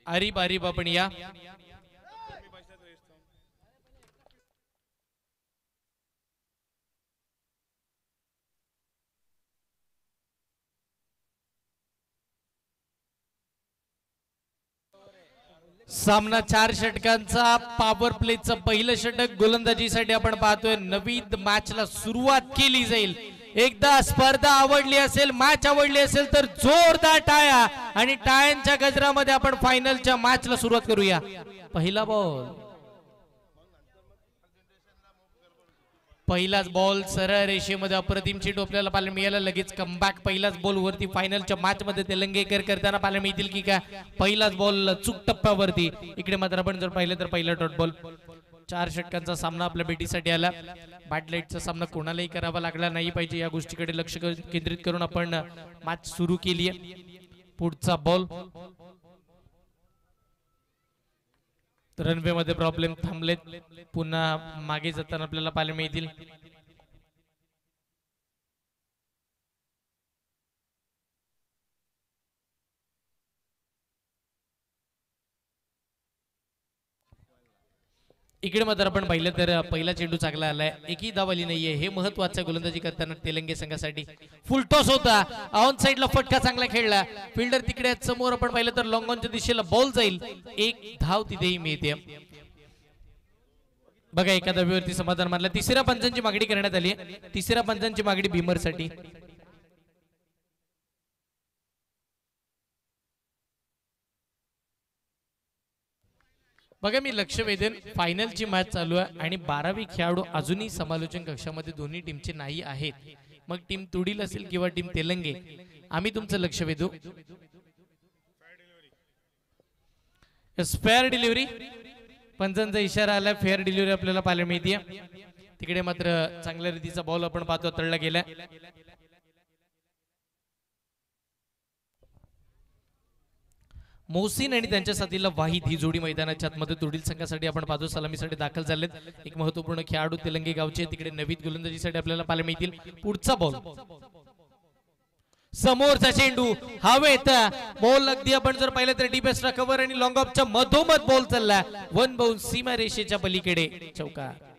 आरिफ आरिफ आपण या. सामना 4 षटकांचा पॉवर प्लेचं पहिलं षटक गोलंदाजीसाठी आपण पाहतोय. नवीन मॅचला सुरुवात केली जाईल. एकदा स्पर्धा आवडली असेल, मॅच आवडली असेल तर जोरदार टाळ्या आणि टाळ्यांच्या गजरामध्ये आपण फायनलच्या मॅचला सुरुवात करूया. पहिला बॉल, पहिलाच बॉल सरळ रेषेमध्ये अप्रतिम चेंडू आपल्याला पाहायला मिळाला. लगेच कमबॅक पहिलाच बॉल वरती फायनलच्या मॅच मध्ये तेलंगेकर करताना पाहायला मिळतील की काय. पहिलाच बॉल चूक टप्प्यावरती. इकडे मात्र आपण जर पाहिलं तर पहिला डॉट बॉल. 4 षटकांचा सामना आपल्या भेटीसाठी आला. बॅटलाईटचा सामना कोणालाही करावा लागला नाही पाहिजे या गोष्टीकडे लक्ष केंद्रित करून आपण मॅच सुरू केली आहे. पुढचा बॉल, रनवे मध्ये प्रॉब्लेम थांबलेत. पुन्हा मागे जाताना आपल्याला पाहायला मिळतील. इकडे मात्र आपण पाहिलं तर पहिला चेंडू चांगला आलाय. एकही धाव आली नाहीये. हे महत्वाचं गोलंदाजी करताना तेलंगे संघासाठी. फुल टॉस होता, ऑन साइडला फटका चांगला खेळला. फिल्डर तिकडे समोर आपण पाहिलं तर लॉंग ऑनच्या दिशेला बॉल जाईल. एक धाव तिथेही मिळते. बघा एका धावेवरती समाधान मानला. तिसऱ्या पंचांची मागणी करण्यात आली. तिसऱ्या पंचांची मागणी भीमरसाठी. बघा मी लक्ष वेधेन, फायनलची मॅच चालू आहे आणि 12वी खेळाडू अजूनही समालोचन कक्षामध्ये दोन्ही टीमचे नाही आहेत. मग टीम तुडील असेल किंवा टीम तेलंगे, आम्ही तुमचं लक्ष वेधू. फेअर डिलिव्हरी, पंचांचा इशारा आला. फेअर डिलिव्हरी आपल्याला पाहायला मिळते. तिकडे मात्र चांगल्या रीतीचा बॉल आपण पाहतो तळला गेला. मोहसिन आणि त्यांच्या साथीला वाहिद ही जोडी मैदानाच्या आतमध्ये तुडील संघासाठी आपण पाहतो सलामीसाठी दाखल झालेत. एक महत्वपूर्ण खेळाडू तेलंगे गावचे तिकडे नवीन गोलंदाजीसाठी आपल्याला पाहायला मिळतील. पुढचा बॉल, समोरचा चेंडू हवेत. बॉल अगदी आपण जर पाहिलं तर डीपेस्ट कव्हर आणि लॉंग ऑफच्या मधोमध बॉल चालला. वन बाउंस सीमा रेषेच्या पलीकडे चौकार.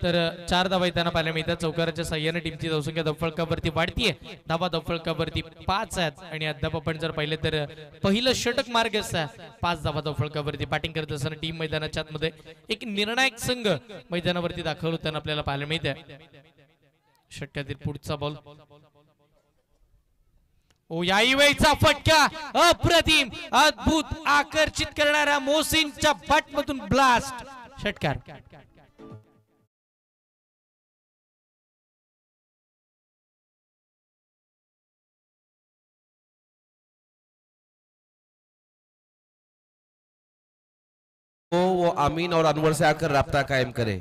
तर 4 धावा येताना पाहायला मिळतात. चौकाराच्या साह्याने टीमची धावसंख्या धावफलकावरती वाढतीये. धावा धावफलकावरती 5 आहेत आणि अद्याप आपण जर पाहिलं तर पहिलं षटक मार्ग असता. 5 धावा धावफलकावरती बॅटिंग करत असताना टीम मैदानाच्या आतमध्ये एक निर्णायक संघ मैदानावरती दाखल होताना आपल्याला पाहायला मिळते. षटकातील पुढचा बॉल, ओ याही वेळचा फटका अप्रतिम, अद्भुत, आकर्षित करणारा मोहसिनच्या बॅटमधून ब्लास्ट. षटकार. वो आमीन और अनवर से आकर राब्ता कायम करे.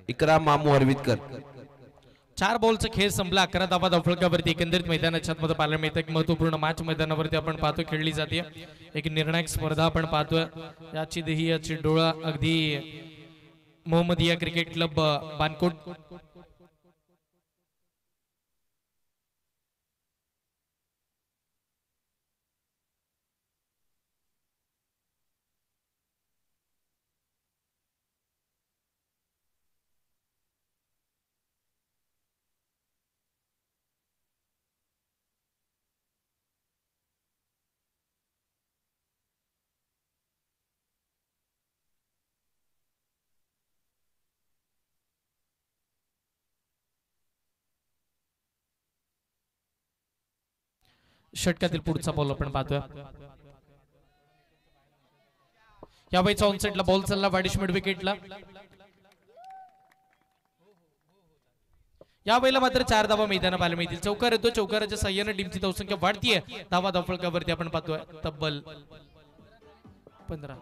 इकराम मामू हरवितकर. 4 बॉलचा खेळ संपला. 11 धावा धावफलकावरती एकंदरीत मैदानाच्या आतमध्ये पाहायला मिळतं. एक महत्वपूर्ण मॅच मैदानावरती आपण पाहतो खेळली जाते. एक निर्णायक स्पर्धा आपण पाहतोय. याची देही याची डोळा अगदी मोहम्मदिया क्रिकेट क्लब बानकोट. षटकातील पुढचा बॉल आपण पाहतोय. या वेळेचा ऑनसेटला बॉल चालला वाडिश मिड विकेटला. या वेळेला मात्र 4 धावा मैदाना पाहायला मिळतील. चौकार येतो. चौकाराच्या साह्याने टीमची धावसंख्या वाढतीये. धावा धावफलकावरती आपण पाहतोय तब्बल 15.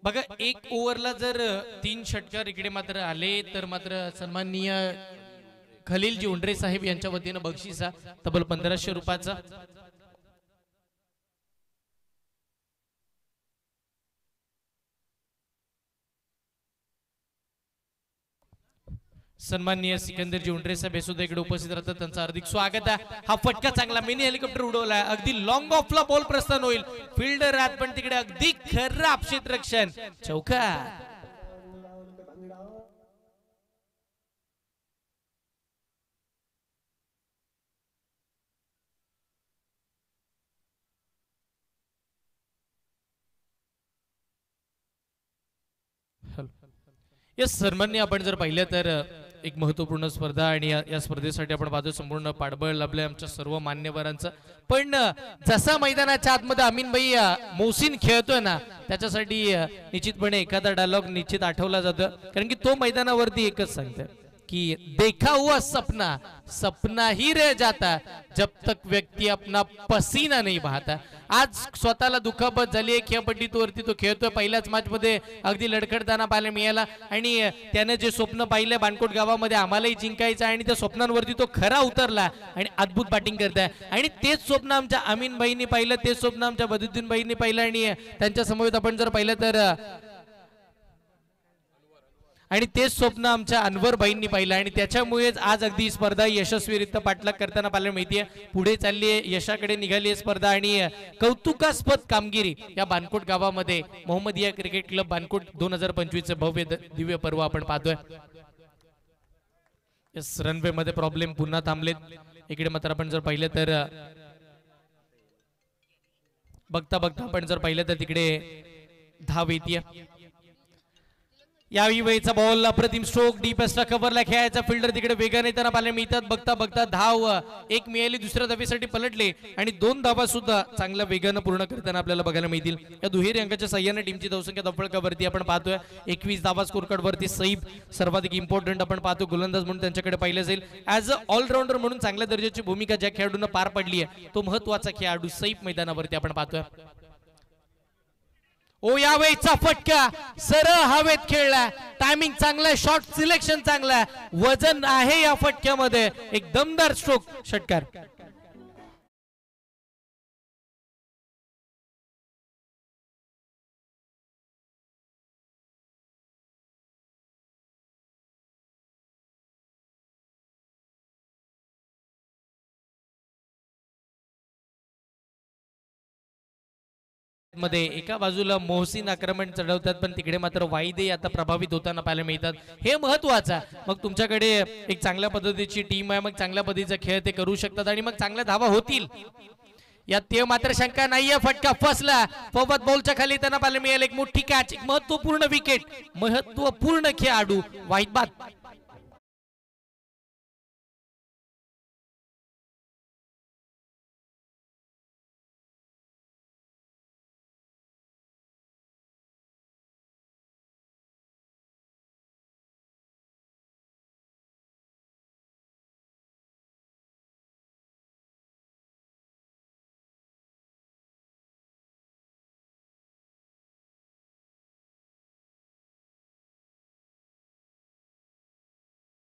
बघा 1 ओव्हरला जर 3 षटकार इकडे मात्र आले तर मात्र सन्माननीय खलीलजी उंडरे साहेब यांच्या वतीनं बक्षिसा तब्बल 1500 रुपयाचा. सन्माननीय सिकंदरजी उंडरे साहेब हे सुद्धा इकडे उपस्थित राहतात, त्यांचं हार्दिक स्वागत आहे. हा फटका चांगला मिनी हेलिकॉप्टर उडवला, अगदी लॉंग ऑफला बॉल प्रस्थान होईल, फिल्डर आत पण तिकडे अगदी खराब क्षेत्ररक्षण, चौका. यस सन्मान्य, आपण जर पाहिलं तर एक महत्वपूर्ण स्पर्धा आणि या स्पर्धेसाठी आपण पाहतो संपूर्ण पाठबळ लाभलंय आमच्या सर्व मान्यवरांचं. पण जसा मैदानाच्या आतमध्ये अमीन भाई मोहसिन खेळतोय ना, त्याच्यासाठी निश्चितपणे एखादा डायलॉग निश्चित आठवला जातो, कारण की तो मैदानावरती एकच सांगतोय कि देखा हुआ सपना सपना ही रह जाता जब तक व्यक्ती अपना पसीना नहीं बहाता. आज स्वतःला दुखापत झाली आहे, खेळपट्टीवरती तो खेळतोय, पहिल्याच मॅच मध्ये अगदी लडखडताना पाहायला मिळाला आणि त्याने जे स्वप्न पाहिलं बानकोट गावामध्ये आम्हालाही जिंकायचं आणि त्या स्वप्नांवरती तो खरा उतरला आणि अद्भुत बॅटिंग करताय. आणि तेच स्वप्न आमच्या अमीन भाईंनी पाहिलं, तेच स्वप्न आमच्या बदुद्दीन भाईंनी पाहिलं आणि त्यांच्या समवेत आपण जर पाहिलं तर आणि तेच स्वप्न आमच्या अनवर भाईंनी पाहिलं आणि त्याच्यामुळेच आज अगदी ही स्पर्धा यशस्वीरित्या पाठलाग करताना पाहायला मिळते. पुढे चालली आहे, यशाकडे निघाली आहे स्पर्धा आणि कौतुकास्पद कामगिरी या बानकोट गावामध्ये मोहम्मदिया क्रिकेट क्लब बानकोट 2025 चे भव्य दिव्य पर्व आपण पाहतोय. रनवे मध्ये प्रॉब्लेम पुन्हा थांबलेत. इकडे मात्र आपण जर पाहिलं तर बघता बघता आपण जर पाहिलं तर तिकडे धाव येते. यावेळी वेळचा बॉल अप्रतिम स्ट्रोक डीपेस्टला कव्हरला खेळायचा, फिल्डर तिकडे वेगाने येताना पाहायला मिळतात. बघता बघता धाव एक मिळाली, दुसऱ्या धावेसाठी पलटले आणि 2 धावा सुद्धा चांगल्या वेगानं पूर्ण करताना आपल्याला बघायला मिळतील. या दुहेरी अंकाच्या साह्याने टीमची धावसंख्या दफळकावरती आपण पाहतोय 21 धावा स्कोर कार्ड वरती. सईब सर्वाधिक इम्पॉर्टंट आपण पाहतो, गोलंदाज म्हणून त्यांच्याकडे पाहिलं जाईल. ऍज अ ऑलराऊंडर म्हणून चांगल्या दर्जाची भूमिका ज्या खेळाडूंना पार पडली आहे तो महत्वाचा खेळाडू सईब मैदानावरती आपण पाहतोय. ओ यावेळीचा फटका सरळ हवेत खेळला, टायमिंग चांगला, शॉट सिलेक्शन चांगला, वजन आहे या फटक्यामध्ये, एक दमदार स्ट्रोक षटकार. मध्ये एका बाजूला मोहसिन आक्रमण चढवतात, पण तिकडे मात्र वाईदे आता प्रभावित होताना पाहायला मिळतात. हे महत्वाचं. मग तुमच्याकडे एक चांगल्या पद्धतीची टीम आहे, मग चांगल्या पद्धतीचा खेळ ते करू शकतात आणि मग चांगल्या धावा होतील यात ते मात्र शंका नाहीये. फटका फसला, फवत बॉलच्या खाली त्यांना पाहायला मिळालं एक मोठी कॅच, एक महत्वपूर्ण विकेट, महत्वपूर्ण खेळाडू वाईद बाद.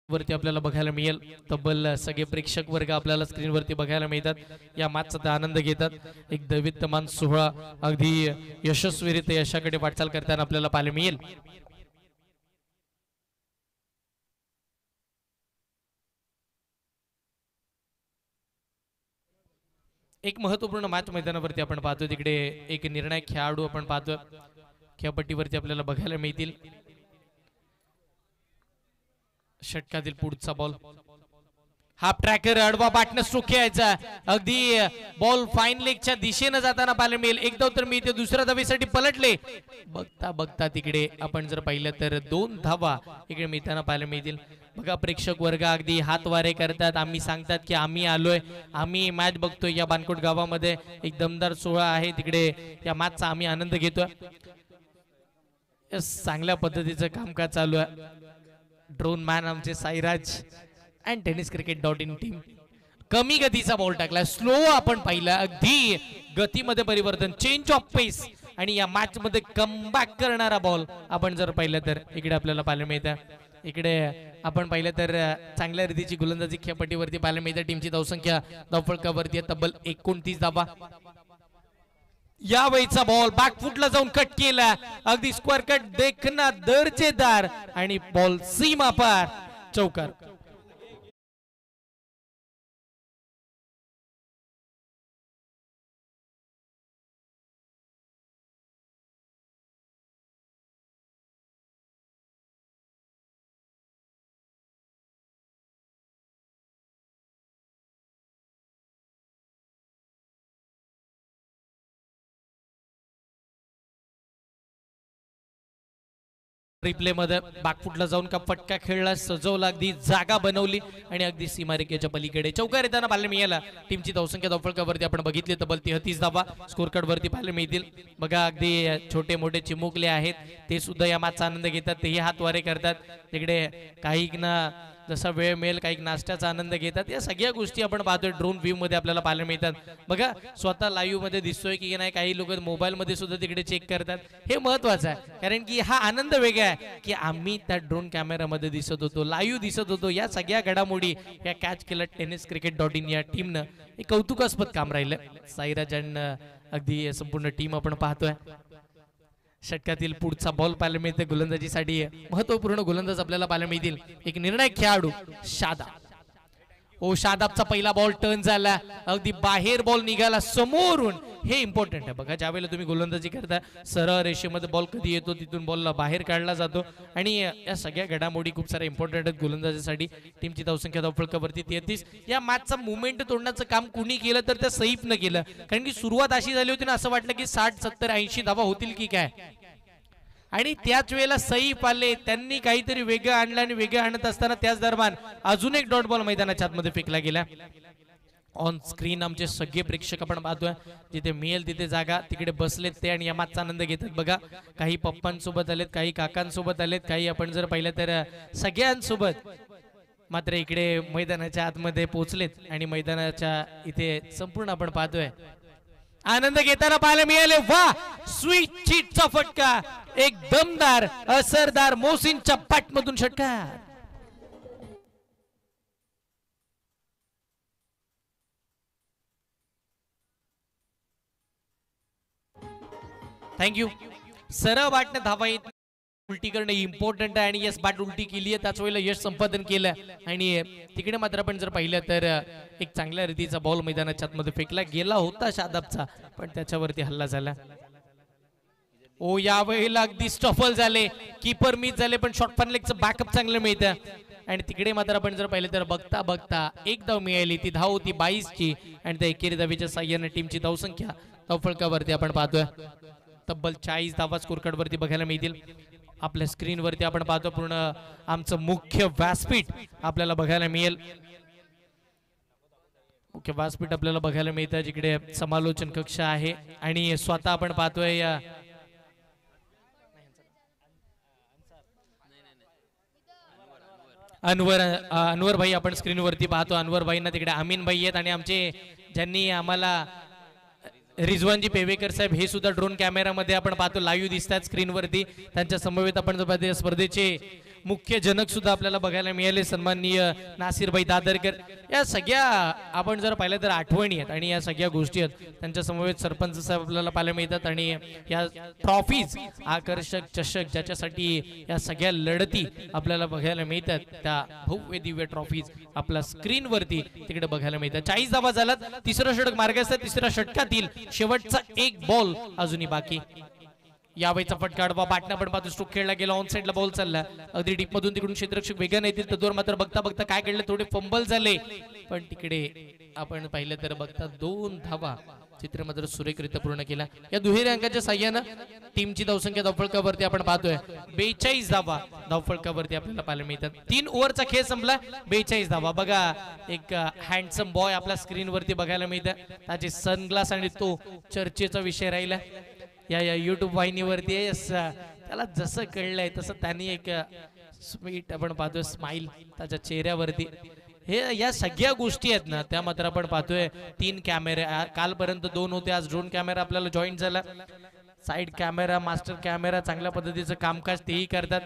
वरती आपल्याला बघायला मिळेल तब्बल सगळे प्रेक्षक वर्ग आपल्याला स्क्रीनवरती बघायला मिळतात. या मॅचचा ते आनंद घेतात. एक दैवित्यमान सोहळा अगदी यशस्वीरित्या यशाकडे वाटचाल करताना आपल्याला पाहायला मिळेल. एक महत्वपूर्ण मॅच मैदानावरती आपण पाहतो, तिकडे एक निर्णायक खेळाडू आपण पाहतो खेळपट्टीवरती आपल्याला बघायला मिळतील. षटकातील पुढचा बॉल, हाफ ट्रॅकर अडवा बाटनं स्ट्रोक खेळायचा, अगदी बॉल फाईन लेगच्या दिशेने जाताना पाहायला मिळेल. एक धाव तर मिळते, दुसऱ्या धावेसाठी पलटले. बघता बघता तिकडे आपण जर पाहिलं तर 2 धावा इकडे मिळताना पाहायला मिळतील. बघा प्रेक्षक वर्ग अगदी हात वारे करतात, आम्ही सांगतात की आम्ही आलोय, आम्ही मॅच बघतोय. या बानकोट गावामध्ये एक दमदार सोहळा आहे, तिकडे या मॅचचा आम्ही आनंद घेतोय. चांगल्या पद्धतीचं कामकाज चालू आहे. ड्रोन मॅन आमचे साईराज अँड tenniscricket.in टीम कमी गतीचा बॉल टाकला, स्लो आपण पाहिला, अगदी गतीमध्ये परिवर्तन, चेंज ऑफ पेस आणि या मॅच मध्ये कमबॅक करणारा बॉल आपण जर पाहिलं तर इकडे आपल्याला पाहायला मिळतं. इकडे आपण पाहिलं तर चांगल्या रीतीची गोलंदाजी खेळपट्टीवरती पाहायला मिळते. टीमची धावसंख्या धावफलकावरती आहे तब्बल 29 धावा. यावेळीचा बॉल बॅकफुटला जाऊन कट केला, अगदी स्क्वेअर कट देखना दर्जेदार आणि बॉल सीमा पार, चौकार. रिप्ले मध्ये बॅकफुटला जाऊन का फटका खेळला, सजवला, अगदी जागा बनवली आणि अगदी सीमारेखेच्या पलीकडे चौकार येताना पाहायला मिळाला. टीमची धावसंख्या धावफलकावरती आपण बघितली तब्बल 33 धावा स्कोर कार्ड वरती पाहायला मिळतील. बघा अगदी छोटे मोठे चिमुकले आहेत, ते सुद्धा या मॅचचा आनंद घेतात, तेही हात वारे करतात. तिकडे काही ना जसा वेळ मिळेल काही नाश्त्याचा आनंद घेतात. या सगळ्या गोष्टी आपण पाहतोय ड्रोन व्ह्यू मध्ये आपल्याला पाहायला मिळतात. बघा स्वतः लाईव्ह मध्ये दिसतोय की नाही, काही लोक मोबाईल मध्ये सुद्धा तिकडे चेक करतात. हे महत्वाचं आहे, कारण की हा आनंद वेगळा आहे की आम्ही त्या ड्रोन कॅमेरामध्ये दिसत होतो, लाईव्ह दिसत होतो. या सगळ्या घडामोडी या कॅच केलं tenniscricket.in या टीमनं. हे कौतुकास्पद काम राहिलं. साईराजांना अगदी संपूर्ण टीम आपण पाहतोय. षटकातील पुढचा बॉल पाहायला मिळते गोलंदाजीसाठी. महत्वपूर्ण गोलंदाज आपल्याला पाहायला मिळतील. एक निर्णायक खेळाडू शादाब. शादाबचा पहिला बॉल टर्न झाला, अगदी बाहेर बॉल निघाला समोरून. हे इम्पॉर्टंट आहे. बघा ज्यावेळेला तुम्ही गोलंदाजी करता सरळ रेषेमध्ये बॉल कधी येतो तिथून बॉल बाहेर काढला जातो. आणि या सगळ्या घडामोडी खूप साऱ्या इम्पॉर्टंट आहेत गोलंदाजीसाठी. टीमची धावसंख्या धावफलकावरती 33. या मॅचचा मुवमेंट तोडण्याचं काम कुणी केलं तर त्या सईफनं केलं. कारण की सुरुवात अशी झाली होती ना, असं वाटलं की 60 70 80 धावा होतील की काय, आणि त्याच वेळेला सईफ आले, त्यांनी काहीतरी वेगळं आणलं आणि वेगळं आणत असताना त्याच दरम्यान अजून एक डॉट बॉल मैदानाच्या आतमध्ये फेकला गेला. ऑन स्क्रीन आमचे सगळे प्रेक्षक आपण पाहतोय, जिथे मिळेल तिथे जागा तिकडे बसलेत ते आणि या मॅचचा आनंद घेतात. बघा काही पप्पांसोबत आलेत, काही काकांसोबत आलेत, काही आपण जर पाहिलं तर सगळ्यांसोबत. मात्र इकडे मैदानाच्या आतमध्ये पोहोचलेत आणि मैदानाच्या इथे संपूर्ण आपण पाहतोय आनंद घेताना पाहायला मिळाले. वा, स्वीट चीटचा फटका, एक दमदार असरदार मोहसिनच्या पाठमधून षटकार. थँक्यू. सरळ वाटणं धावा येत उलटी करणं इम्पॉर्टंट आहे, आणि यस बॅट उलटी केली आहे, त्याच वेळेला यश संपादन केलं. आणि तिकडे मात्र आपण जर पाहिलं तर एक चांगल्या रीतीचा बॉल मैदानाच्या आतमध्ये फेकला गेला होता शादाबचा, पण त्याच्यावरती हल्ला झाला. यावेळेला अगदी स्टफल झाले, कीपर मिस झाले, पण शॉर्ट फन लेगचं बॅकअप चांगलं मिळतं. आणि तिकडे मात्र आपण जर पाहिलं तर बघता बघता एक धाव मिळाली. ती धाव होती 22 ची, आणि त्या एकेरी धावीच्या साह्याने टीमची धावसंख्या धावफलकावरती आपण पाहतोय तब्बल 40 धावा स्कोर कार्ड वरती बघायला मिळतील. आपल्या स्क्रीन वरती आपण पाहतो पूर्ण आमचं मुख्य व्यासपीठ आपल्याला बघायला मिळेल. मुख्य व्यासपीठ आपल्याला बघायला मिळतं, जिकडे समालोचन कक्ष आहे. आणि स्वतः आपण पाहतोय अनवर भाई आपण स्क्रीन वरती पाहतो. अनवर भाईंना तिकडे अमीन भाई आहेत, आणि आमचे ज्यांनी आम्हाला रिजवानजी पेवेकर साहेब हे सुद्धा ड्रोन कॅमेरामध्ये आपण पाहतो लाईव्ह दिसतात स्क्रीनवरती. त्यांच्या समवेत आपण जर स्पर्धेचे मुख्य जनक सुद्धा आपल्याला बघायला मिळाले, सन्माननीय नासिरभाई दादरकर. या सगळ्या आपण जर पाहिलं तर आठवणी आहेत, आणि या सगळ्या गोष्टी आहेत. त्यांच्या समवेत सरपंच साहेब आपल्याला पाहायला मिळतात. आणि या ट्रॉफीज, आकर्षक चषक, ज्याच्यासाठी या सगळ्या लढती आपल्याला बघायला मिळतात, त्या भव्य दिव्य ट्रॉफीज आपल्या स्क्रीनवरती तिकडे बघायला मिळतात. 40 धावा झाल्यात. तिसरं षटक मार्गास, तिसऱ्या षटकातील शेवटचा एक बॉल अजूनही बाकी. यावेळीचा फटका आडवा बाटना पण पाहतो, स्ट्रोक खेळला गेला, ऑन साइडला बॉल चालला, अगदी डीप मधून तिकडून क्षेत्ररक्षक वेगाने येतील. तद्वार मात्र बघता बघता काय घडलं, थोडे फंबल झाले, पण तिकडे आपण पाहिलं तर बघता 2 धावा चित्र मात्र सुरेखरित्या पूर्ण केला. या दुहेरी अंकाच्या साह्यानं टीमची धावसंख्या धावफलकावरती आपण पाहतोय 42 धावा धावफलकावरती आपल्याला पाहायला मिळतात. 3 ओव्हरचा खेळ संपला, 42 धावा. बघा एक हँडसम बॉय आपल्या स्क्रीनवरती बघायला मिळतं, त्याचे सनग्लास, आणि तो चर्चेचा विषय राहिला या युट्यूब वाहिनीवरती. त्याला जसं कळलंय तसं त्यांनी एक स्वीट आपण पाहतोय स्माइल त्याच्या चेहऱ्यावरती. हे या सगळ्या गोष्टी आहेत ना, त्या मात्र आपण पाहतोय. 3 कॅमेरे, कालपर्यंत 2 होते, आज ड्रोन कॅमेरा आपल्याला जॉईन झाला. साइड कॅमेरा मास्टर कॅमेरा चांगल्या पद्धतीचं कामकाज तेही करतात।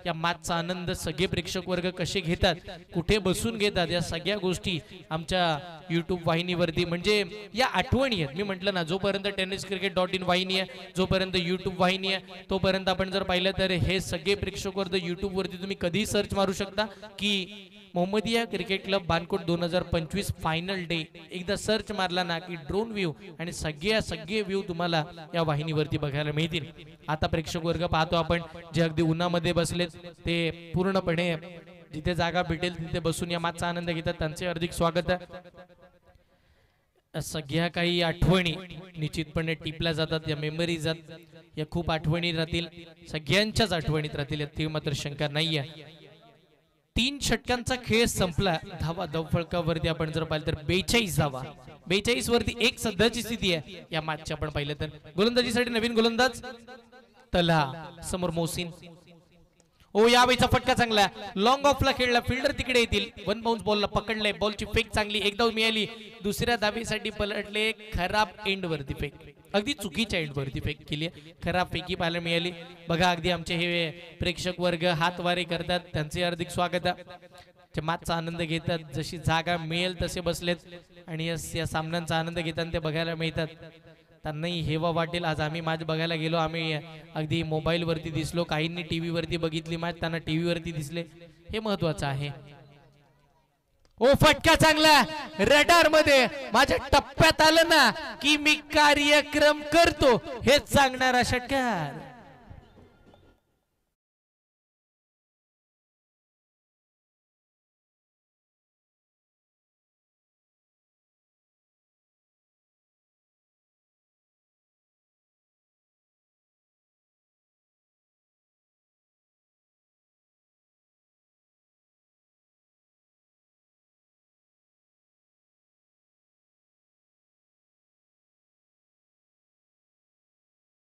या मॅचचा आनंद सगळे प्रेक्षक वर्ग कसे घेतात, कुठे बसून घेतात, या सगळ्या गोष्टी आमच्या YouTube वाहिनीवरती म्हणजे या आठवणी आहेत। मी म्हटलं ना, जोपर्यंत tenniscricket.in वाहिनी आहे, जोपर्यंत YouTube वाहिनी आहे, तोपर्यंत आपण जर पाहिलं तर हे सगळे प्रेक्षक वर्ग YouTube वरती तुम्ही कधी सर्च मारू शकता की Mohammadia cricket club Bankot 2025 final day. एकदा सर्च मारला ना की ड्रोन व्ह्यू आणि सगळे व्ह्यू तुम्हाला या वाहिनीवरती बघायला मिळतील। आता प्रेक्षक वर्ग पाहतो आपण जे अगदी उन्हामध्ये बसलेत, ते पूर्णपणे जिथे जागा भेटेल तिथे बसून या मॅचचा आनंद घेतात, त्यांचे हार्दिक स्वागत आहे। सगळ्या काही आठवणी निश्चितपणे टिपल्या जातात, या मेमरीज या खूप आठवणी राहतील, सगळ्यांच्याच आठवणीत राहतील, यात मात्र शंका नाहीये। 3 षटकांचा खेळ संपला, धावा धावफलकावरती आपण जर पाहिलं तर 42 धावा, 42 वरती एक सध्याची स्थिती आहे या मॅचची। आपण पाहिलं तर गोलंदाजीसाठी नवीन गोलंदाज तल्हा, समोर मोहसिन। ओ यावेळीचा फटका चांगला, लॉंग ऑफला खेळला, फिल्डर तिकडे येतील, वन बाउन्स बॉलला पकडले, बॉलची फेक चांगली, एक धाव मिळाली, दुसऱ्या धावेसाठी पलटले, खराब एंड वरती फेक, अगदी चुकीच्या एंड वरती फेक केली, खराब फेकी पाहायला मिळाली। बघा अगदी आमचे हे प्रेक्षक वर्ग हातवारे करतात, त्यांचे हार्दिक स्वागत आहे। मॅचचा आनंद घेतात, जशी जागा मिळेल तसे बसलेत आणि या सामन्यांचा आनंद घेताना ते बघायला मिळतात। त्यांनाही हेवा वाटेल, आज आम्ही मॅच बघायला गेलो, आम्ही अगदी मोबाईल वरती दिसलो, काहींनी टीव्ही वरती बघितली मॅच, त्यांना टीव्ही वरती दिसले, हे महत्वाचं आहे। ओ फटका चांगला, रडार मध्ये माझ्या टप्प्यात आलं ना की मी कार्यक्रम करतो, हेच सांगणारा षटकार।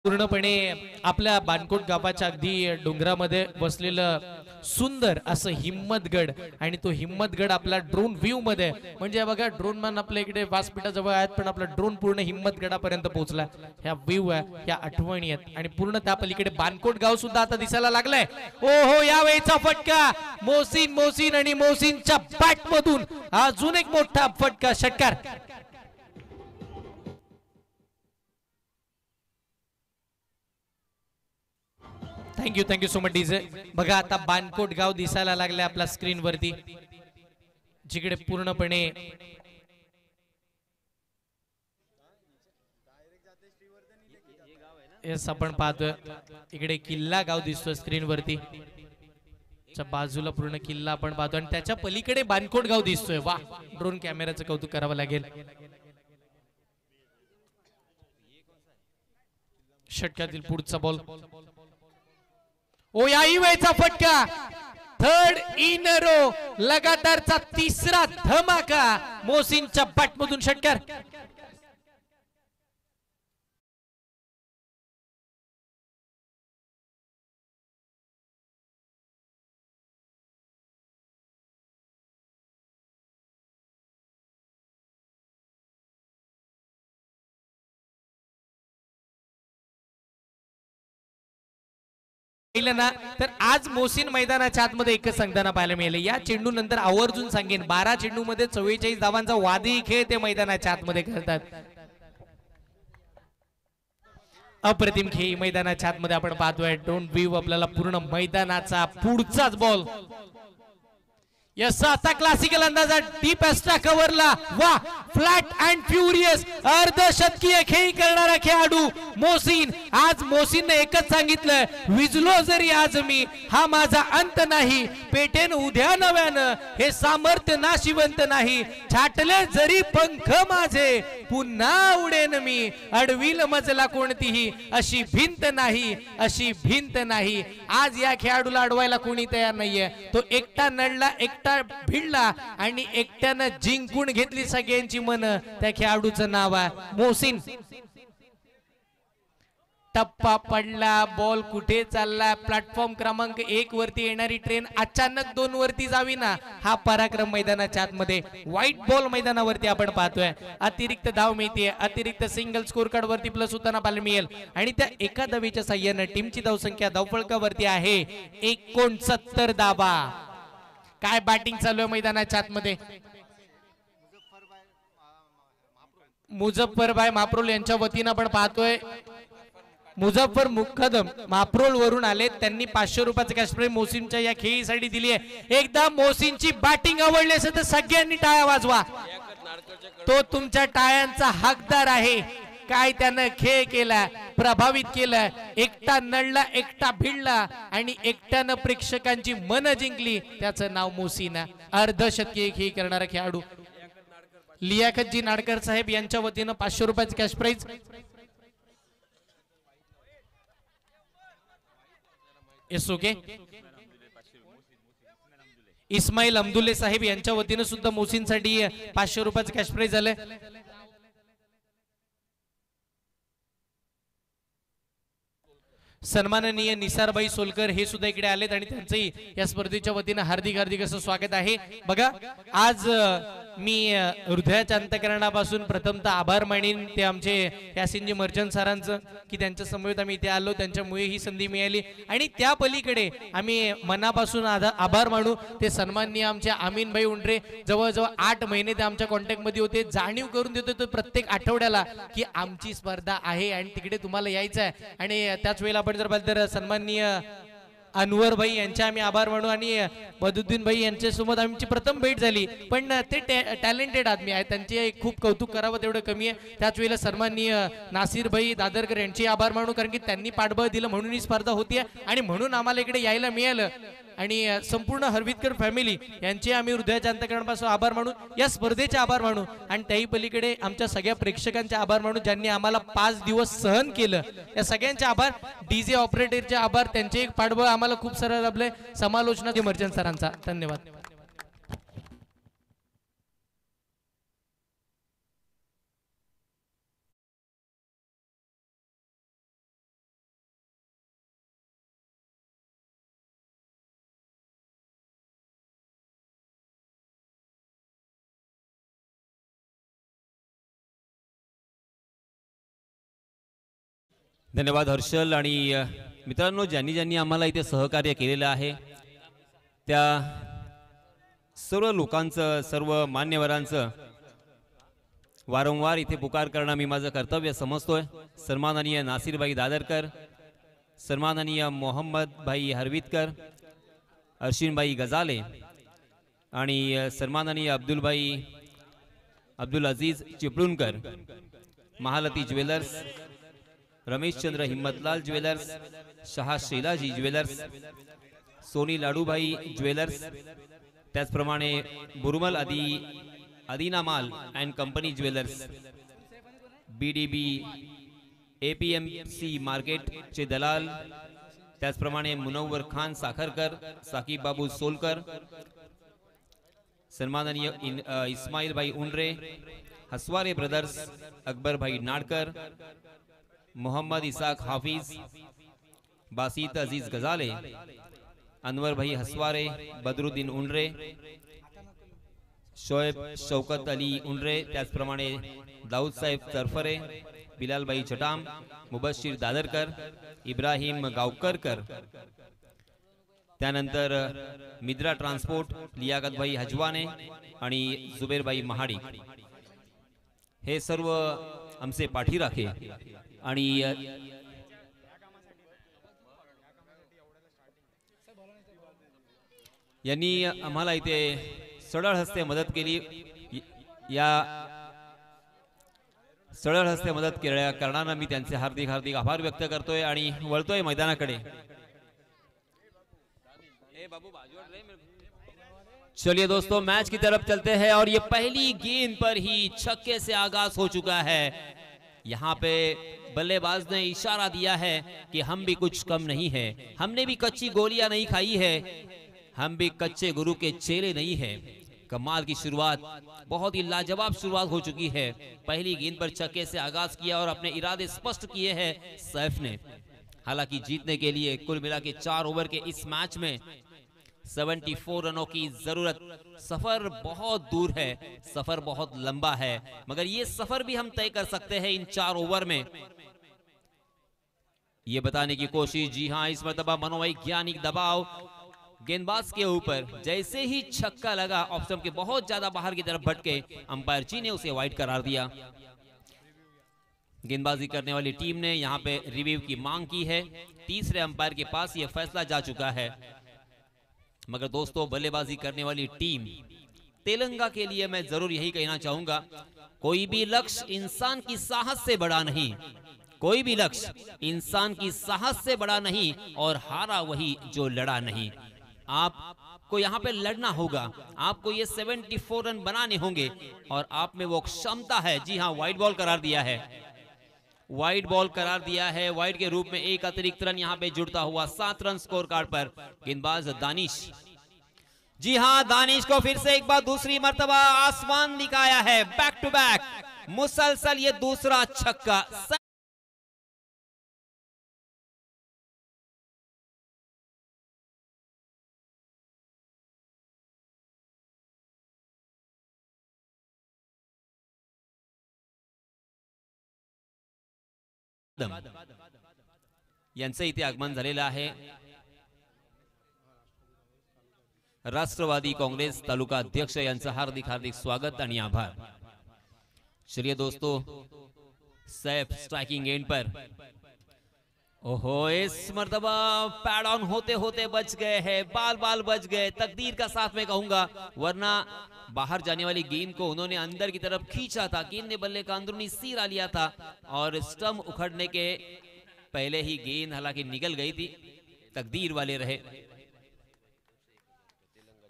पूर्णपणे आपल्या बानकोट गावाच्या अगदी डोंगरामध्ये बसलेलं सुंदर असं हिम्मतगड, आणि तो हिम्मतगड आपला ड्रोन व्ह्यू मध्ये, म्हणजे बघा ड्रोन मॅन आपल्या इकडे व्यासपीठाजवळ आहेत, पण आपला ड्रोन पूर्ण हिम्मतगडापर्यंत पोहोचला। ह्या व्ह्यू आहे, ह्या आठवणी आहेत, आणि पूर्ण त्या पलीकडे बानकोट गाव सुद्धा आता दिसायला लागलंय। ओ हो, यावेळीचा फटका मोहसिन आणि मोहसिनच्या बॅट मधून अजून एक मोठा फटका, षटकार। Thank you so much DJ. बघा आता बानकोट गाव दिसायला लागले आपल्या स्क्रीन वरती, जिकडे पूर्णपणे आपण पाहतोय, इकडे किल्ला गाव दिसतोय स्क्रीन वरती, बाजूला पूर्ण किल्ला आपण पाहतो, आणि त्याच्या पलीकडे बानकोट गाव दिसतोय। वा, ड्रोन कॅमेराचं कौतुक करावं लागेल। षटकातील पुढचा बॉल, ओ याही वेळचा फटका, थर्ड इन रो, लगातारचा तिसरा धमाका मोहसिनच्या बॅटमधून, षटकार। ना तर आज मोहसिन मैदानाच्या आतमध्ये एकच सांगताना पाहायला मिळाले, या चेंडू नंतर आवर्जून सांगेन, 12 चेंडू मध्ये 44 धावांचा वादळी खेळ ते मैदानाच्या आतमध्ये खेळतात। अप्रतिम खेळ मैदानाच्या आतमध्ये आपण पाहतोय, डोंट व्ह्यू आपल्याला पूर्ण मैदानाचा पुढचाच बॉल, आता क्लासिकल अंदाजा डीप एक्स्ट्रा कव्हरला, वा, फ्लॅट अँड फ्युरियस अर्धशतकीय खेळ करणारा खेळाडू मोहसिन। आज मोहसिनने एकच सांगितलं, विजलो जरी आज मी, हा माझा अंत नाही, पेटेन उद्या नव्यानं, हे सामर्थ्य नाशिवंत नाही, छाटले जरी पंख माझे, पुन्हा उडेन मी, अडविल मजला कोणतीही, अशी भिंत नाही, अशी भिंत नाही। आज या खेळाडूला अडवायला कोणी तयार नाहीये, तो एकटा नडला, एकटा भिडला आणि एकट्यानं जिंकून घेतली सगळ्यांची मन, त्या खेळाडूचं नाव आहे मोहसिन। टप्पा पडला, बॉल कुठे चालला, प्लॅटफॉर्म क्रमांक 1 वरती येणारी ट्रेन अचानक 2 वरती जावी ना, हा पराक्रम मैदानाच्या आतमध्ये व्हाईट बॉल मैदानावरती आपण पाहतोय. अतिरिक्त धाव मिळते, अतिरिक्त सिंगल स्कोर कार्ड वरती प्लस होताना पाहायला मिळेल आणि त्या एका धावेच्या साह्याने टीमची धावसंख्या धावफलकावरती आहे 69 धावा. काय बॅटिंग चालू आहे मैदानाच्या आतमध्ये. मुझफ्फरभाई माप्रोल यांच्या वतीनं आपण पाहतोय. मुझफ्फर मुकदम माप्रोल वरून आले, त्यांनी 500 रुपयाचं कॅश प्राइज मोहसिनच्या या खेळीसाठी दिली आहे. एकदा मोहसिनची बॅटिंग आवडली असेल तर सगळ्यांनी टाळ्या वाजवा. तो तुमच्या टाळ्यांचा हकदार आहे. काय त्यानं खेळ केला, प्रभावित केलं, एकटा नडला, एकटा भिडला आणि एकट्यानं प्रेक्षकांची मन जिंकली. त्याचं नाव मोहसिन. अर्धशतकीय खेळ करणारा खेळाडू लियाकतजी नाडकर साहेब यांच्या वतीनं 500 रुपयाचं कॅश प्राइज. ओके. इस्माईल अब्दुल्ले साहेब यांच्या वतीनं सुद्धा मोहसिनसाठी 500 रुपयाचं कॅश प्राइज झालंय. सन्माननीय निसारबाई सोलकर हे सुद्धा इकडे आलेत आणि त्यांचंही या स्पर्धेच्या वतीनं हार्दिक हार्दिक असं स्वागत आहे. बघा, आज मी हृदयाच्या अंतकरणापासून प्रथमतः आभार मानेन ते आमचे यासिनजी मर्चंट सरांचं की त्यांच्या समवेत आम्ही इथे आलो, त्यांच्यामुळे ही संधी मिळाली. आणि त्या पलीकडे आम्ही मनापासून आभार मानू ते सन्माननीय आमचे आमीनभाई उंडरे. जवळजवळ 8 महिने ते आमच्या कॉन्टॅक्ट मध्ये होते. जाणीव करून देतो तो प्रत्येक आठवड्याला की आमची स्पर्धा आहे आणि तिकडे तुम्हाला यायचं आहे. आणि त्याच वेळेला आपण जर पाहिलं तर सन्माननीय अनवर भाई यांचे आम्ही आभार मानू आणि बदुद्दीन भाई यांच्या सोबत आमची प्रथम भेट झाली. पण ते टॅलेंटेड आदमी आहेत, त्यांचे खूप कौतुक करावं तेवढं कमी आहे. त्याच वेळेला सन्माननीय नासिर भाई दादरकर यांचे आभार मानू, कारण की त्यांनी पाठबळ दिलं म्हणून ही स्पर्धा होतीये आणि म्हणून आम्हाला इकडे यायला मिळालं. आणि संपूर्ण हरवितकर फॅमिली यांचे आम्ही हृदयाच्या अंतकरणापासून आभार मानू, या स्पर्धेचे आभार मानू आणि त्याही पलीकडे आमच्या सगळ्या प्रेक्षकांचे आभार मानू ज्यांनी आम्हाला 5 दिवस सहन केलं. या सगळ्यांचे आभार. डीजे ऑपरेटरचे आभार, त्यांचे एक पाठबळ आम्हाला खूप सारं लाभलंय. समालोचना मर्चंट सरांचा धन्यवाद. धन्यवाद हर्षल. आणि मित्रांनो, ज्यांनी ज्यांनी आम्हाला इथे सहकार्य केलेलं आहे त्या सर्व लोकांचं, सर्व मान्यवरांचं वारंवार इथे पुकार करणं मी माझं कर्तव्य समजतोय. सन्माननीय नासिरभाई दादरकर, सन्माननीय मोहम्मद भाई हरवितकर, अर्शिनभाई गजाले आणि सन्माननीय Abdul Aziz Chiplunkar, Mahalati jewellers, Rameshchandra Himmatlal jewellers, Shah Shelaji jewellers, Soni Ladubhai jewellers, त्याचप्रमाणे Burmal Adina Mal and company jewellers, BDB APMC मार्केटचे दलाल, त्याचप्रमाणे मुनव्वर खान साखरकर, साकीब बाबू सोलकर, सन्माननीय इस्माईल भाई उंडरे, हसवारे ब्रदर्स, अकबर भाई नाडकर, मोहम्मद इसाक हाफिज, बासित अजीज गजाले, अनवर भाई हसवारे, बदरुद्दीन उंडरे, शोएब शौकत अली उंडरे, त्याचप्रमाणे दाऊद साहेब तरफरे, बिलाल भाई चटाम, मुबशीर दादरकर, इब्राहिम गावकरकर, त्यानंतर मिद्रा ट्रान्सपोर्ट, लियाकत भाई हजवाने आणि जुबेर भाई महाडी, हे सर्व आमचे पाठीराखे. आणि यांनी आम्हाला इथे सरळ हस्ते मदत केली. या सरळ हस्ते मदत केल्या कारणानं मी त्यांचे हार्दिक हार्दिक आभार व्यक्त करतोय आणि वळतोय मैदानाकडे. चलिए दोस्तों, मैच की तरफ चलते हैं और ये पहली गेंद पर ही छक्के से आगाज हो चुका है. यहाँ पे बल्लेबाज ने इशारा दिया है कि हम भी कुछ कम नहीं है, हमने भी कच्ची गोलियां नहीं खाई है, हम भी कच्चे गुरु के चेले नहीं है. कमाल की शुरुआत, बहुत ही लाजवाब शुरुआत हो चुकी है। पहली गेंद पर छक्के से आगाज किया और अपने इरादे स्पष्ट किए हैं सैफ ने। हालांकि जीतने के लिए कुल मिला के 4 ओवर के इस मैच में 74 रनों की जरूरत। सफर बहुत दूर है, सफर बहुत लंबा है, मगर ये सफर भी हम तय कर सकते हैं इन 4 ओवर में। ये बताने की कोशिश, जी हां, इस मरतबा मनोवैज्ञानिक दबाव गेंदबाज के ऊपर। जैसे ही छक्का लगा ऑफ स्टंप के बहुत ज्यादा बाहर की तरफ भटके, अंपायर जी ने उसे वाइड करार दिया। गेंदबाजी करने वाली टीम ने यहां पे रिव्यू की मांग की है। तीसरे अंपायर के पास यह फैसला जा चुका है। मगर दोस्तों, बल्लेबाजी करने वाली टीम तेलंगाना के लिए मैं जरूर यही कहना चाहूंगा, कोई भी लक्ष्य इंसान की साहस से बड़ा नहीं, कोई भी लक्ष्य इंसान की साहस से बड़ा नहीं, और हारा वही जो लड़ा नहीं। आपको यहाँ पे लड़ना होगा, आपको ये 74 रन बनाने होंगे और आप में वो क्षमता है। जी हाँ, वाइड बॉल करार दिया है, वाइड बॉल करार दिया है। वाइड के रूप में एक अतिरिक्त रन यहाँ पे जुड़ता हुआ 7 रन स्कोर कार्ड पर गेंदबाज दानिश। जी हाँ, दानिश को फिर से एक बार दूसरी मर्तबा आसमान दिखाया है। बैक टू बैक मुसलसल ये दूसरा छक्का। यांचं इथे आगमन झालेलं आहे। राष्ट्रवादी कांग्रेस तालुका अध्यक्ष यांचं हार्दिक हार्दिक स्वागत आणि आभार। चलिए दोस्तों, सैफ स्ट्राइकिंग एंड पर। ओहो, इस मर्तबा पैड ऑन होते होते बच गए हैं, बाल बाल बच गए, तकदीर का साथ में कहूंगा, वरना बाहर जाने वाली गेंद को उन्होंने अंदर की तरफ खींचा था। गेंद ने बल्ले का अंदरूनी सिरा लिया था और स्टंप उखड़ने के पहले ही गेंद हालांकि निकल गई थी। तकदीर वाले रहे।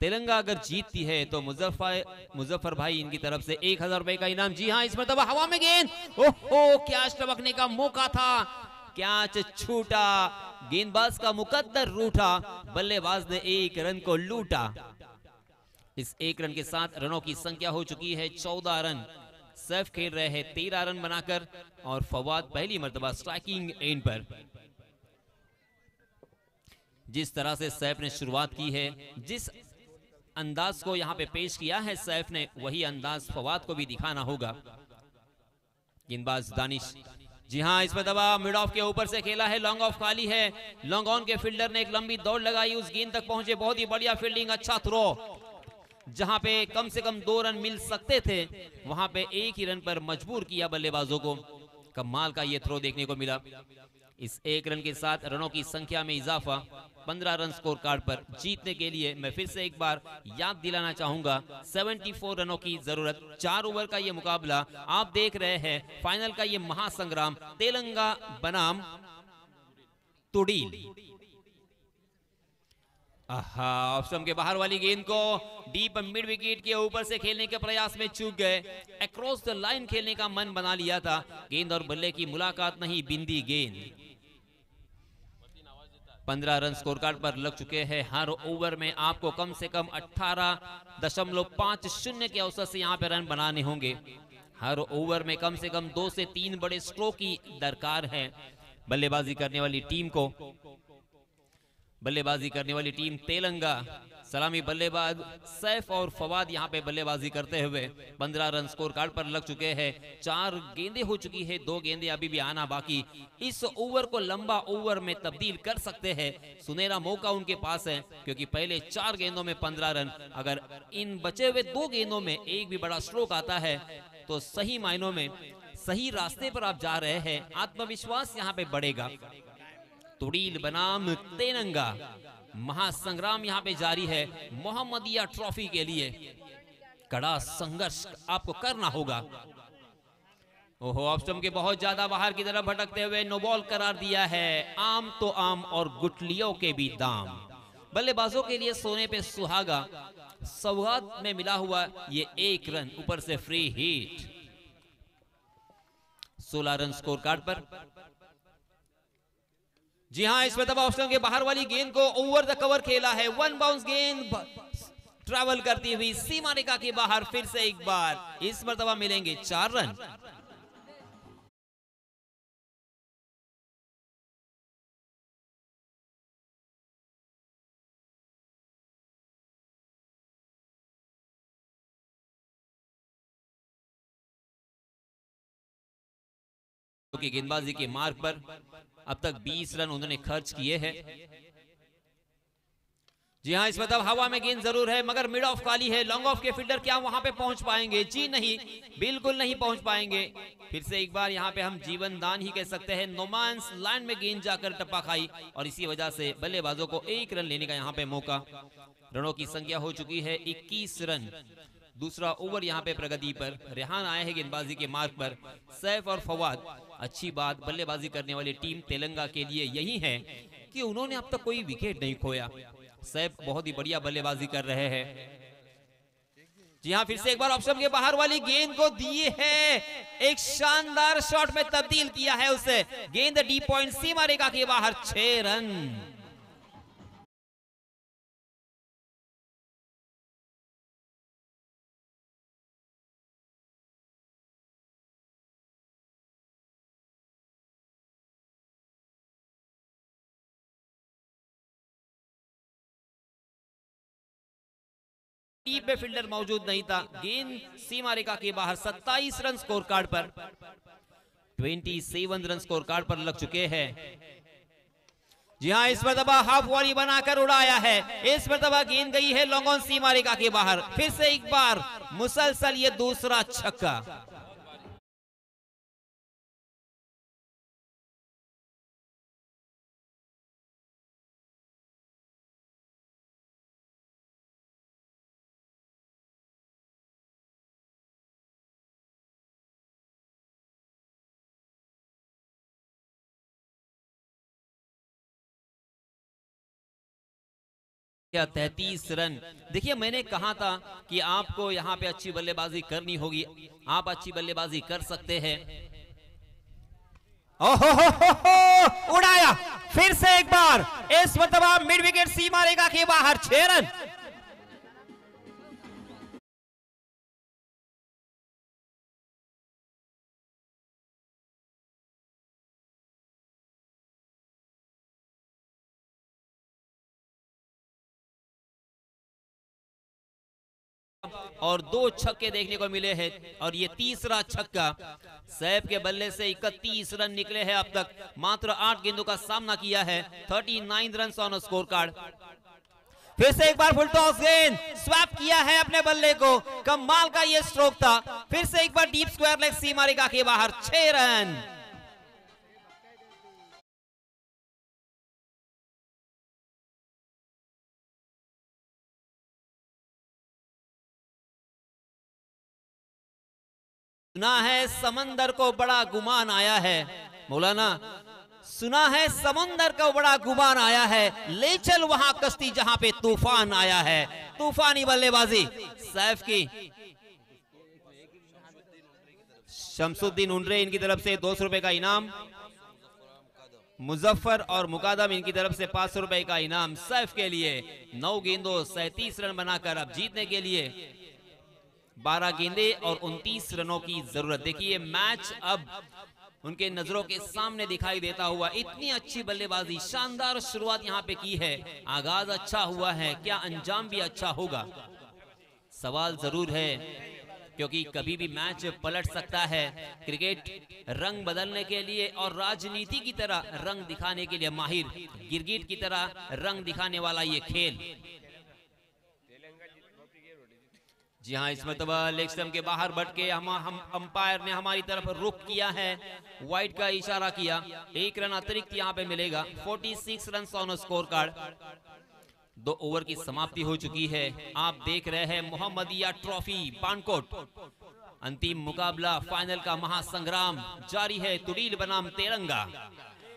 तेलंगाना अगर जीतती है तो मुजफ्फर भाई इनकी तरफ से 1000 रुपए का इनाम। जी हाँ, इस मर्तबा हवा में गेंद, ओहो, कैच टपकने का मौका था, कैच छूटा, गेंदबाज का मुकद्दर रूठा, बल्लेबाज ने 1 रन को लूटा। इस 1 रन के साथ रनों की संख्या हो चुकी है 14 रन। सैफ खेल रहे हैं 13 रन बनाकर और फवाद पहली मर्तबा स्ट्राइकिंग एंड पर। जिस तरह से सैफ ने शुरुआत की है, जिस अंदाज को यहां पे पेश किया है सैफ ने, वही अंदाज फवाद को भी दिखाना होगा। गेंदबाज दानिश, जी हाँ, इस पर दबा मिड ऑफ के ऊपर से खेला है, लॉन्ग ऑफ खाली है। लॉन्ग ऑन के फील्डर ने एक लंबी दौड़ लगाई, उस गेंद तक पहुंचे, बहुत ही बढ़िया फील्डिंग, अच्छा थ्रो। जहां पे कम से कम 2 रन मिल सकते थे, वहां पे 1 ही रन पर मजबूर किया बल्लेबाजों को। कमाल का ये थ्रो देखने को मिला। इस 1 रन के साथ रनों की संख्या में इजाफा, 15 रन स्कोर कार्ड पर। जीतने के लिए मैं फिर से एक बार याद दिलाना चाहूंगा, 74 रनों की जरूरत, 4 ओवर का ये मुकाबला। आप देख रहे हैं फाइनल का ये महासंग्राम, तेलंगाना बनाम तुडील। ऑप्शन के बाहर वाली गेंद को डीप मिड विकेट के ऊपर से खेलने के प्रयास में चूक गए। अक्रॉस द लाइन खेलने का मन बना लिया था, गेंद और बल्ले की मुलाकात नहीं, बिंदी गेंद। 15 रन स्कोर कार्ड पर लग चुके हैं। हर ओवर में आपको कम से कम 18.50 के औसत से यहाँ पे रन बनाने होंगे। हर ओवर में कम से कम 2 से 3 बड़े स्ट्रोक की दरकार है बल्लेबाजी करने वाली टीम को। बल्लेबाजी करने वाली टीम तेलंगाना, सलामी बल्लेबाज सैफ और फवाद यहाँ पे बल्लेबाजी करते हुए 15 रन स्कोर कार्ड पर लग चुके हैं। 4 गेंदें हो चुकी है, 2 गेंदें अभी भी आना बाकी। इस ओवर को लंबा ओवर में तब्दील कर सकते हैं, सुनहरा मौका उनके पास है, क्योंकि पहले 4 गेंदों में 15 रन, अगर इन बचे हुए 2 गेंदों में एक भी बड़ा स्ट्रोक आता है तो सही मायनों में सही रास्ते पर आप जा रहे हैं, आत्मविश्वास यहाँ पे बढ़ेगा। तुडील बनाम तेलंगाना, महासंग्राम यहाँ पे जारी है मोहम्मदिया ट्रॉफी के लिए। कड़ा संघर्ष आपको करना होगा। ओहो, ऑप्शन के बहुत ज्यादा बाहर की तरफ भटकते हुए नो बॉल करार दिया है। आम तो आम और गुटलियों के भी दाम। बल्लेबाजों के लिए सोने पे सुहागा, सौगात में मिला हुआ ये 1 रन, ऊपर से free hit. 16 run score card पर। जी हां, इसमें दबा ऑप्शन के बाहर वाली गेंद को ओवर द कवर खेला है। 1 बाउंस गेंद ट्रैवल करती हुई सीमा रेखा के बाहर फिर से एक बार, इस मर्तबा मिलेंगे 4 रन। की गेंदबाजी के मार्ग पर अब तक 20 रन उन्होंने खर्च किए हैं। जी हाँ, इस मतलब हवा में गेंद जरूर है मगर मिड ऑफ खाली है। लॉन्ग ऑफ के फील्डर क्या वहां पे पहुंच पाएंगे? जी नहीं, बिल्कुल नहीं पहुंच पाएंगे। फिर से एक बार यहाँ पे हम जीवन दान ही कह सकते हैं। नोमांस लैंड में गेंद जाकर टप्पा खाई और इसी वजह से बल्लेबाजों को 1 रन लेने का यहाँ पे मौका। रनों की संख्या हो चुकी है 21 रन। दूसरा ओवर यहाँ पे प्रगति पर। रेहान आए हैं गेंदबाजी के मार्ग पर। सैफ और फवाद, अच्छी बात बल्लेबाजी करने वाली टीम तेलंगा के लिए यही है कि उन्होंने अब तक कोई विकेट नहीं खोया। सैफ बहुत ही बढ़िया बल्लेबाजी कर रहे हैं। जी हाँ, फिर से एक बार ऑप्शन के बाहर वाली गेंद को दिए है, एक शानदार शॉट में तब्दील किया है उसे। गेंद डी पॉइंट सीमा रेखा के बाहर, 6 रन। टीम में फील्डर मौजूद नहीं था। गेंद सीमा रेखा के बाहर, 27 रन स्कोर कार्ड पर, 27 रन स्कोर कार्ड पर लग चुके हैं। जी हाँ, इस मरतबा हाफ वॉली बनाकर उड़ाया है। इस मरतबा गेंद गई है लॉन्ग ऑन सीमा रेखा के बाहर। फिर से एक बार मुसलसल ये दूसरा छक्का। क्या 33 रन। देखिए, मैंने कहा था कि आपको यहाँ पे अच्छी बल्लेबाजी करनी होगी। आप अच्छी बल्लेबाजी कर सकते हैं। ओहो, उड़ाया फिर से एक बार। इस मरतबा मिड विकेट सीमा रेखा के बाहर, 6 रन। और 2 छक्के देखने को मिले हैं और ये तीसरा छक्का। सैफ के बल्ले से 31 रन निकले हैं अब तक। मात्र 8 गेंदों का सामना किया है। 39 रन ऑन स्कोर कार्ड। फिर से एक बार फुल टॉस गेंद, स्वैप किया है अपने बल्ले को। कमाल का ये स्ट्रोक था। फिर से एक बार डीप स्क्वायर लेग सीमा रेखा के बाहर, 6 रन। सुना है समंदर को बड़ा गुमान आया है। मौलाना, सुना है समंदर को बड़ा गुमान आया है, ले चल वहां कश्ती जहां पे तूफान आया है। तूफानी बल्लेबाजी सैफ की। शमसुद्दीन उंडरे इनकी तरफ से 200 रुपए का इनाम। मुजफ्फर और मुकादम इनकी तरफ से 500 रुपए का इनाम सैफ के लिए। 9 गेंदों 37 रन बनाकर अब जीतने के लिए 12 गेंदे और 29 रनों की जरूरत। देखिए, मैच अब उनके नजरों के सामने दिखाई देता हुआ। इतनी अच्छी बल्लेबाजी, शानदार शुरुआत यहाँ पे की है। आगाज अच्छा हुआ है, क्या अंजाम भी अच्छा होगा? सवाल जरूर है, क्योंकि कभी भी मैच पलट सकता है। क्रिकेट रंग बदलने के लिए और राजनीति की तरह रंग दिखाने के लिए माहिर, गिरगिट की तरह रंग दिखाने वाला ये खेल। जी हाँ, इस मरतबा लेग स्टंप के बाहर बट के हम अंपायर ने हमारी तरफ रुख किया है, वाइड का इशारा किया। 1 रन अतिरिक्त यहाँ पे मिलेगा। 46 run on score card. 2 over की समाप्ति हो चुकी है। आप देख रहे हैं मोहम्मदिया ट्रॉफी पानकोट। अंतिम मुकाबला, फाइनल का महासंग्राम जारी है। तुड़ील बनाम तिरंगा।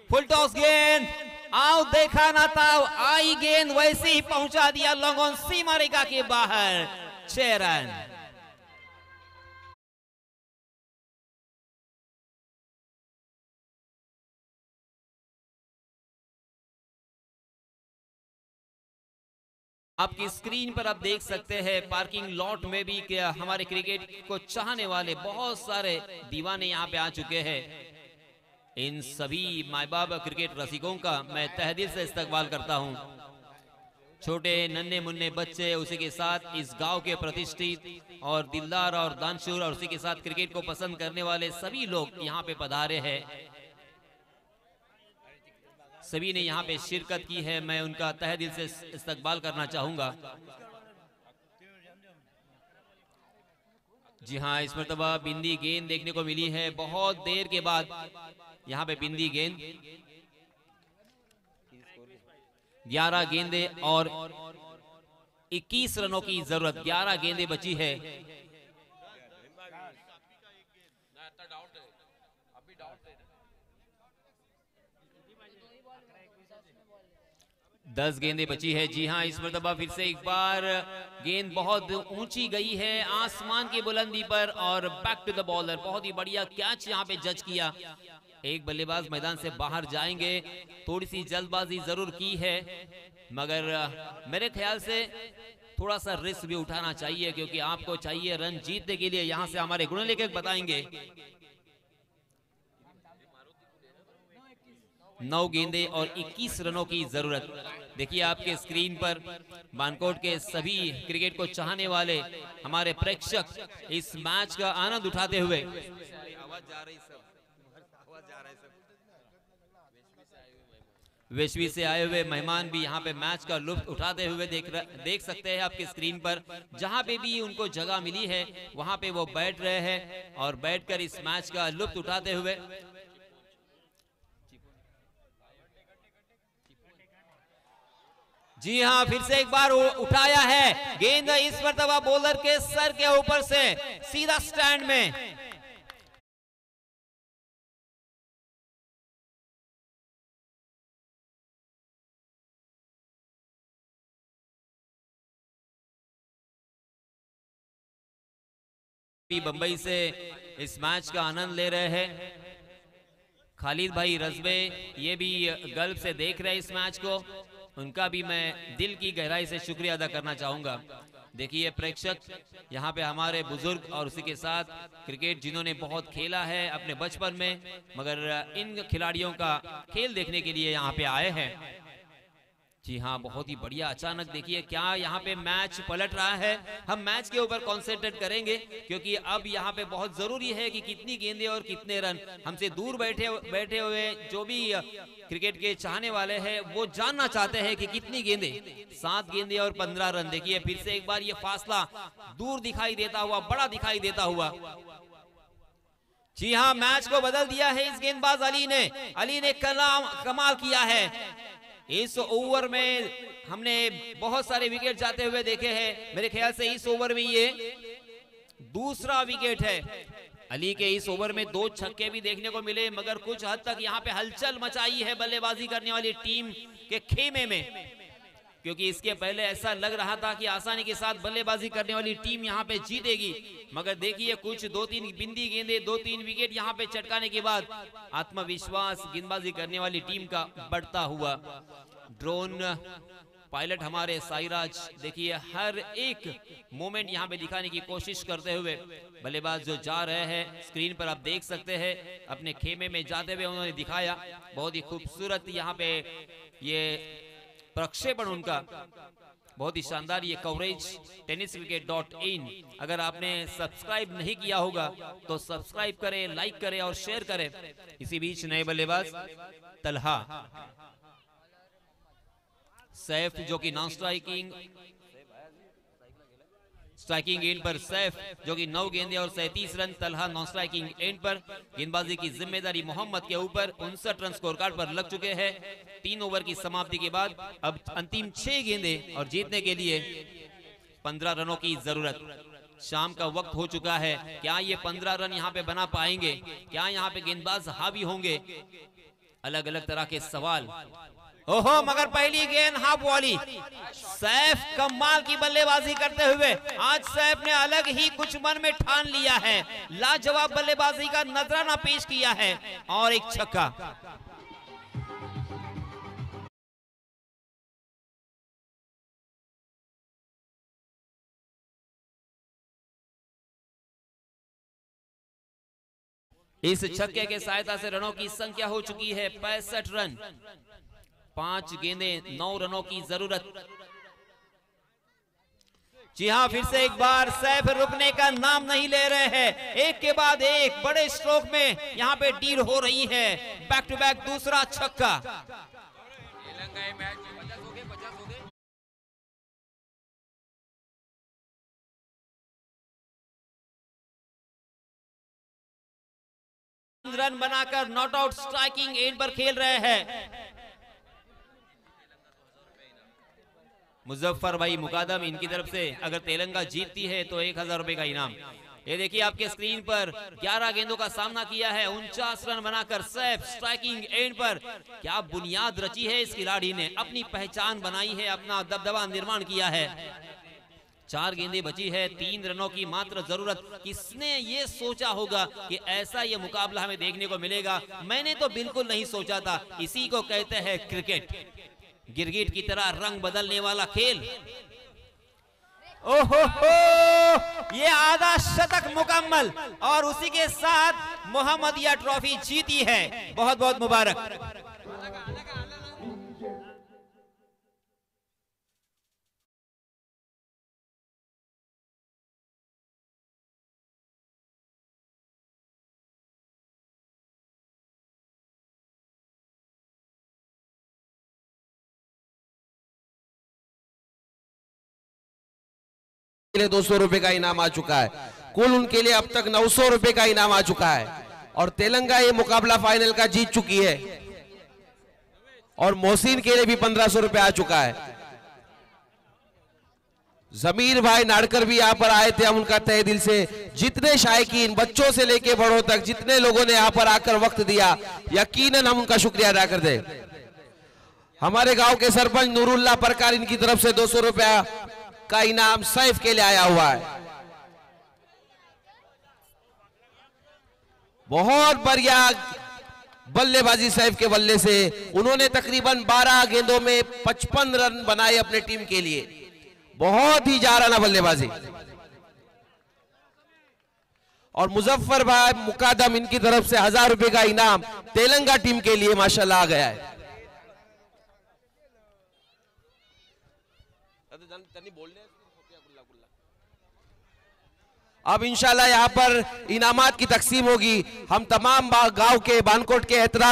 फुल टॉस गेंद, आओ देखा ना था, आई गेंद वैसे ही पहुंचा दिया लॉन्ग ऑन सीमा रेखा के बाहर, 6 रन। आपकी स्क्रीन पर आप देख सकते हैं पार्किंग लॉट में भी क्या हमारे क्रिकेट को चाहने वाले बहुत सारे दीवाने यहाँ पे आ चुके हैं। इन सभी माय बाप क्रिकेट रसिकों का मैं तहे दिल से इस्तकबाल करता हूं। छोटे नन्हे मुन्ने बच्चे, उसी के साथ इस गांव के प्रतिष्ठित और दिलदार और दानशूर और उसी के साथ क्रिकेट को पसंद करने वाले सभी लोग यहाँ पे पधारे हैं। सभी ने यहाँ पे शिरकत की है, मैं उनका तहे दिल से इस्तकबाल करना चाहूंगा। जी हाँ, इस मर्तबा बिंदी गेंद देखने को मिली है बहुत देर के बाद। यहाँ पे बिंदी गेंद 11 गेंदे और 21 रनों की जरूरत, 11 गेंदे बची है। 10 गेंदें बची है। जी हाँ, इस मर्तबा फिर से एक बार गेंद बहुत ऊंची गई है आसमान की बुलंदी पर और बैक टू द बॉलर। बहुत ही बढ़िया कैच यहाँ पे जज किया। एक बल्लेबाज मैदान से बाहर जाएंगे, थोड़ी सी जल्दबाजी जरूर की है, मगर मेरे ख्याल से थोड़ा सा रिस्क भी उठाना चाहिए, क्योंकि आपको चाहिए रन जीतने के लिए। यहाँ से हमारे गुणलेखक बताएंगे 9 गेंदे और 21 रनों की जरूरत। देखिए आपके स्क्रीन पर बानकोट के सभी क्रिकेट को चाहने वाले हमारे प्रेक्षक इस मैच का आनंद उठाते हुए, वेश्वी से आए हुए मेहमान भी यहाँ पे मैच का लुत्फ उठाते हुए देख सकते हैं आपके स्क्रीन पर। जहाँ पे भी उनको जगह मिली है वहां पे वो बैठ रहे हैं और बैठकर इस मैच का लुत्फ उठाते हुए। जी हाँ, फिर से एक बार उठाया है गेंद, इस मर्तबा बॉलर के सर के ऊपर से सीधा स्टैंड में। बंबई से इस मैच का आनंद ले रहे हैं खालिद भाई रजबे, ये भी गल्फ से देख रहे हैं इस मैच को। उनका भी मैं दिल की गहराई से शुक्रिया अदा करना चाहूंगा। देखिए प्रेक्षक, यहाँ पे हमारे बुजुर्ग और उसी के साथ क्रिकेट जिन्होंने बहुत खेला है अपने बचपन में, मगर इन खिलाड़ियों का खेल देखने के लिए यहाँ पे आए हैं। जी हाँ, बहुत ही बढ़िया। अचानक देखिए क्या यहाँ पे मैच पलट रहा है। हम मैच के ऊपर कॉन्सेंट्रेट करेंगे, क्योंकि अब यहाँ पे बहुत जरूरी है कि कितनी गेंदें और कितने रन। हमसे दूर बैठे हुए जो भी क्रिकेट के चाहने वाले हैं वो जानना चाहते हैं कि कितनी गेंदें। 7 गेंदें और 15 रन। देखिए फिर से एक बार ये फासला दूर दिखाई देता हुआ, बड़ा दिखाई देता हुआ। जी हाँ, मैच को बदल दिया है इस गेंदबाज अली ने कमाल किया है। इस ओवर में हमने बहुत सारे विकेट जाते हुए देखे हैं। मेरे ख्याल से इस ओवर में ये दूसरा विकेट है। अली के इस ओवर में 2 छक्के भी देखने को मिले, मगर कुछ हद तक यहाँ पे हलचल मचाई है बल्लेबाजी करने वाली टीम के खेमे में, क्योंकि इसके पहले ऐसा लग रहा था कि आसानी के साथ बल्लेबाजी करने वाली टीम यहाँ पे जीतेगी। मगर देखिए कुछ 2-3 बिंदी गेंदे, 2-3 विकेट यहाँ पे चटकाने के बाद आत्मविश्वास गेंदबाजी करने वाली टीम का बढ़ता हुआ। ड्रोन पायलट हमारे साईराज देखिए हर एक मोमेंट यहाँ पे दिखाने की कोशिश करते हुए, बल्लेबाज जो जा रहे हैं स्क्रीन पर आप देख सकते हैं अपने खेमे में जाते हुए उन्होंने दिखाया। बहुत ही खूबसूरत यहाँ पे ये प्रक्षेपण उनका, बहुत ही शानदार ये कवरेज। tenniscricket.in, अगर आपने सब्सक्राइब नहीं किया होगा तो सब्सक्राइब करें, लाइक करें और शेयर करें। इसी बीच नए बल्लेबाज तलहा सैफ जो कि नॉन स्ट्राइकिंग एंड पर सैफ जो कि 9 गेंदे और 37 run. Talha non striking and पर। गेंदबाजी की जिम्मेदारी मोहम्मद के ऊपर। 59 रन स्कोर कार्ड पर लग चुके हैं 3 ओवर की समाप्ति के बाद। अब अंतिम 6 गेंदे और जीतने के लिए 15 रनों की जरूरत। शाम का वक्त हो चुका है। क्या ये 15 रन यहाँ पे बना पाएंगे? क्या यहाँ पे गेंदबाज हावी होंगे? अलग अलग तरह के सवाल। ओहो, मगर पहली गेंद हाफ वाली। सैफ कमाल की बल्लेबाजी करते हुए आज सैफ ने अलग ही कुछ मन में ठान लिया है। लाजवाब बल्लेबाजी का नजराना पेश किया है और एक छक्का। इस छक्के के सहायता से रनों की संख्या हो चुकी है 65 रन। 5 गेंदे 9 रनों की जरूरत। जी हां, फिर से एक बार सैफ रुकने का नाम नहीं ले रहे हैं। एक के बाद एक बड़े स्ट्रोक में यहां पे डील हो रही है। बैक टू बैक दूसरा छक्का। रन बनाकर नॉट आउट स्ट्राइकिंग एंड पर खेल रहे हैं। मुजफ्फर भाई मुकादम इनकी तरफ से अगर तेलंगाना जीतती है तो 1000 रुपए का इनाम। ये देखिए आपके स्क्रीन पर 11 गेंदों का सामना किया है, 49 रन बनाकर सैफ स्ट्राइकिंग एंड पर। क्या बुनियाद रची है इस खिलाड़ी ने, अपनी पहचान बनाई है, अपना दबदबा निर्माण किया है। 4 गेंदें बची है, 3 रनों की मात्र जरूरत। किसने ये सोचा होगा कि ऐसा ये मुकाबला हमें देखने को मिलेगा? मैंने तो बिल्कुल नहीं सोचा था। इसी को कहते हैं क्रिकेट, गिरगिट की तरह रंग बदलने वाला खेल। ओहो हो, ये आधा शतक मुकम्मल और उसी के साथ मोहम्मदिया ट्रॉफी जीती है। बहुत बहुत मुबारक। लिए 200 रुपए का इनाम आ चुका है। कुल उनके लिए अब तक 900 रुपए का इनाम आ चुका है और तेलंगाना ये मुकाबला फाइनल का जीत चुकी है। और मोहसिन के लिए भी 1500 रुपए आ चुका है। जमीर भाई नाड़कर भी यहाँ पर आए थे, हम उनका तहे दिल से, जितने शायकीन बच्चों से लेके बड़ों तक जितने लोगों ने यहाँ पर आकर वक्त दिया, यकीनन हम उनका शुक्रिया अदा कर दे। हमारे गांव के सरपंच नूरुल्लाह परकार, इनकी तरफ से 200 रुपया का इनाम सैफ के लिए आया हुआ है। बहुत बढ़िया बल्लेबाजी सैफ के बल्ले से। उन्होंने तकरीबन 12 गेंदों में 55 रन बनाए अपने टीम के लिए। बहुत ही जाराना बल्लेबाजी। और मुजफ्फर भाई मुकादम, इनकी तरफ से 1000 रुपए का इनाम तेलंगाना टीम के लिए माशाल्लाह आ गया है। अब इंशाल्लाह यहाँ पर इनामात की तकसीम होगी। हम तमाम गांव के बानकोट के एहतराम